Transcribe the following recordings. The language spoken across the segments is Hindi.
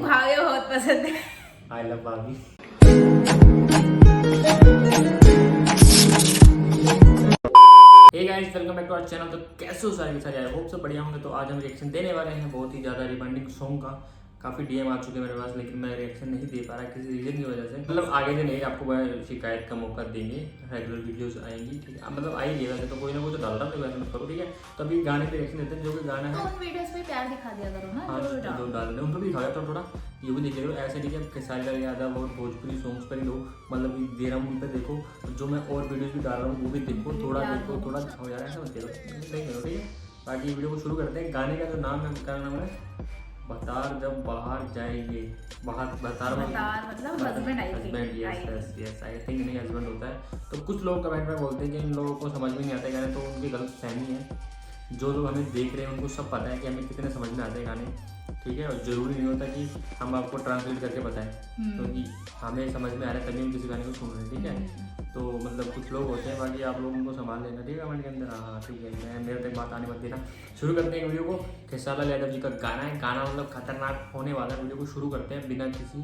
भाभी बहुत पसंद है। आई लव भाभी। Hey guys, welcome back to our channel. तो कैसे हो सारे के सारे, आई होप सब बढ़िया होंगे। तो आज हम रिएक्शन देने वाले हैं बहुत ही ज़्यादा रिमाइंडिंग सॉन्ग का। काफ़ी डीएम आ चुके हैं मेरे पास, लेकिन मैं रिएक्शन नहीं दे पा रहा किसी रीजन की वजह से। मतलब आगे से नहीं, आपको शिकायत का मौका देंगे, रेगुलर वीडियोस आएंगी, ठीक है। मतलब आई वैसे तो कोई ना कोई तो डाल रहा है, वैसे मत करो, ठीक है। तो अभी गाने पे रिएक्शन देते हैं, जो कि गाना है तो उन वीडियोस में प्यार दिखा दिया करो ना। हाँ, जो डाल रहे हैं उन पर भी दिखाया तो थोड़ा ये भी देख रहे हो। ऐसे ठीक है, खेसारी लाल यादव और भोजपुरी सॉन्ग्स पर ही लो, मतलब कि दे रहा हूँ उन पर देखो। जो मैं और वीडियोस भी डाल रहा हूँ वो भी देखो, थोड़ा देखो, थोड़ा हो जा रहा है, ऐसा मत करो, नहीं करो, ठीक है। बाकी वीडियो को शुरू करते हैं। गाने का जो नाम है, क्या नाम है? बतार जब बाहर जाएंगे। बतार मतलब हस्बैंड, यस आई थिंक नहीं हस्बैंड होता है। तो कुछ लोग कमेंट में बोलते हैं कि इन लोगों को समझ में नहीं आते गाने, तो उनकी गलत फहमी है। जो लोग हमें देख रहे हैं उनको सब पता है कि हमें कितने समझ में आते हैं गाने, ठीक है। और जरूरी नहीं होता कि हम आपको ट्रांसलेट करके बताएं, क्योंकि हमें समझ में आ रहा है तभी हम किसी गाने को सुन रहे हैं, ठीक है। तो मतलब कुछ लोग होते हैं, बाकी आप लोग उनको संभाल लेना, ठीक है, कमेंट के अंदर। हाँ ठीक है, मैं मेरे तक बात आने मत देना। शुरू करते हैं वीडियो को। खेसारी लाल यादव जी का गाना है, गाना मतलब खतरनाक होने वाला है। वीडियो को शुरू करते हैं बिना किसी,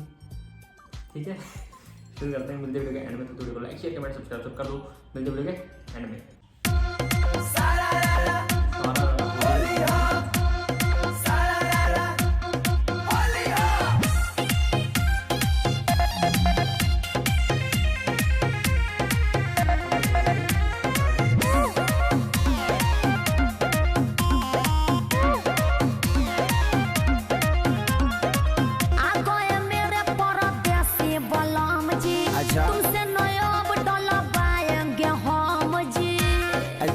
ठीक है, शुरू करते हैं। मिलते वीडियो के एंड में, तो वीडियो को लाइक शेयर कमेंट सब्सक्राइब सब कर दो। मिलते वीडियो के एंड में।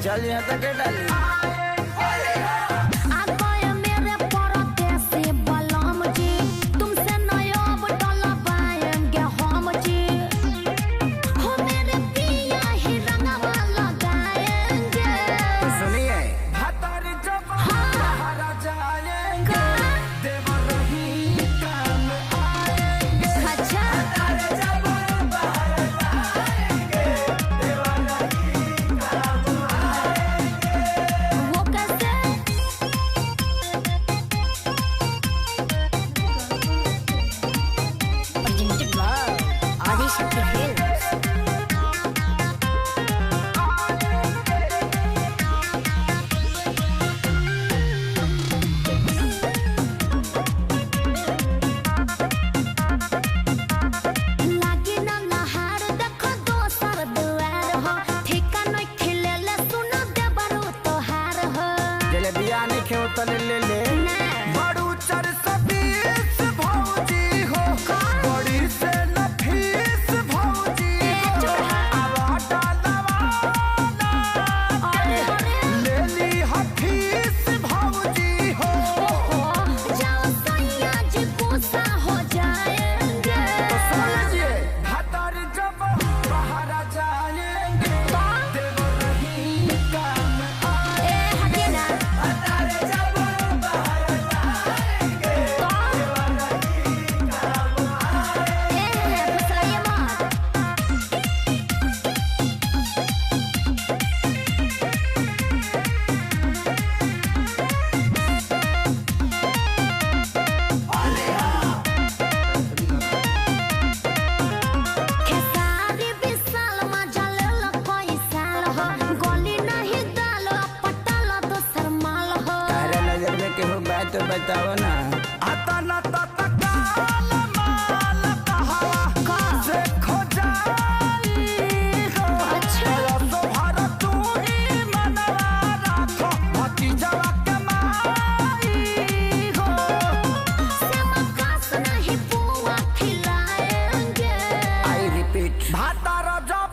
चल यहाँ तक डाली ले बड़ू 420 भौजी हो, बड़ी से नफीस भौजी हो, आवाटा नवाना ले ली हफीस भौजी हो। जाओ सैया जी गुस्सा हो जाएंगे, तो समझिए भतर जब बाहर जाएंगे, देवर ही काम आएंगे। तो बताओ ना। आता ना तत्काल माल कहावा से खो जाई हो। अच्छा तो भारत तू ही मनवा राखो, भतीजवा के माई हो। समकास नहीं पुआ खिलाएंगे। आई रिपीट, भातार जब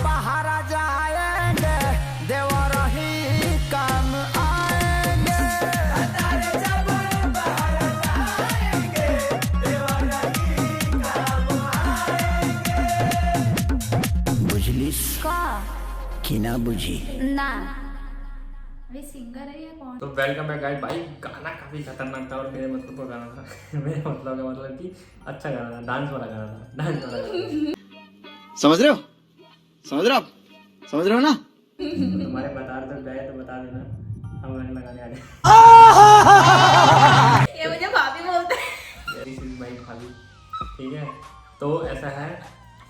बाहर जाएंगे, देवर ही काम आएंगे। कि ना बुझी ना, अरे सिंगर है या कौन? तो वेलकम बैक गाइस। भाई गाना काफी खतरनाक था, और मेरे मतलब का गाना था मेरे मतलब का मतलब कि अच्छा गाना था, डांस वाला गाना था, डांस वाला गाना। समझ रहे हो? समझ रहे हो? समझ रहे हो ना? तो तुम्हारे बता तक गए तो बता देना, हम गाने लगाने आ जाए। ये मुझे भाभी बोलते हैं। भाई भाभी, ठीक है। तो ऐसा है,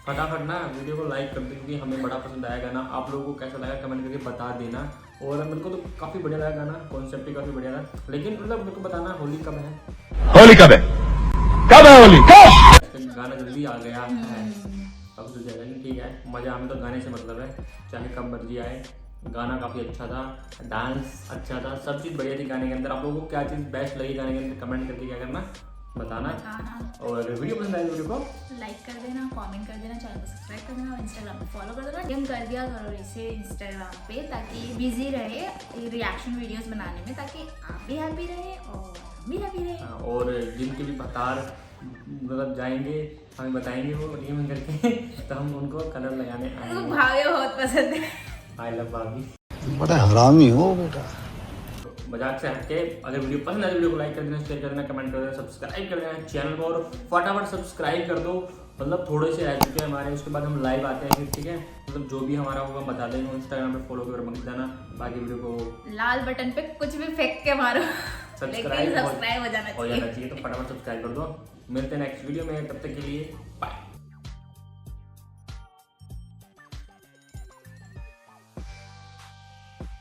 फटाफट ना वीडियो को लाइक कर दो क्योंकि हमें बड़ा पसंद आया गाना। आप लोगों को कैसा लगा कमेंट करके बता देना। और मेरे को तो काफ़ी बढ़िया लगा गाना, कॉन्सेप्ट ही काफ़ी बढ़िया था। लेकिन मतलब मेरे को बताना होली कब है? होली कब है? कब है होली? गाना जल्दी आ गया है, अब तो जाएगा नहीं, ठीक है। मज़ा हमें तो गाने से मतलब है, चाहे कब मर्जी आए। गाना काफ़ी अच्छा था, डांस अच्छा था, सब चीज़ बढ़िया थी गाने के अंदर। आप लोगों को क्या चीज़ बेस्ट लगी गाने के अंदर कमेंट करके क्या करना, बताना। और अगर वीडियो पसंद आए वीडियो को लाइक कर देना, कमेंट कर देना, चैनल को सब्सक्राइब कर देना और इंस्टाग्राम पे फॉलो कर देना। डीएम कर दिया करो इसे इंस्टाग्राम पे ताकि बिजी रहे रिएक्शन वीडियोस बनाने में, ताकि आप भी हैप्पी रहे और हम भी हैप्पी रहे। और जिनके भी पतार मतलब जाएंगे हमें बताएंगे वो डीएम करके तो हम उनको कलर लगाने आएंगे। भाभी बहुत पसंद है। आई लव भाभी। बड़ा हरामी हो बेटा। मजाक से हटके अगर वीडियो पसंद आए वीडियो को लाइक कर देना, शेयर कर देना, कमेंट कर देना, सब्सक्राइब कर देना चैनल को, और फटाफट सब्सक्राइब कर दो। मतलब थोड़े से रह चुके हैं हमारे, उसके बाद हम लाइव आते हैं फिर, ठीक है। मतलब जो भी हमारा होगा बता देंगे, इंस्टाग्राम पे फॉलो कर मत देना। बाकी वीडियो को लाल बटन पे कुछ भी फेंक के मारो, सब्सक्राइब सब्सक्राइब हो जाना चाहिए तो फटाफट सब्सक्राइब कर दो। मिलते हैं नेक्स्ट वीडियो में, तब तक के लिए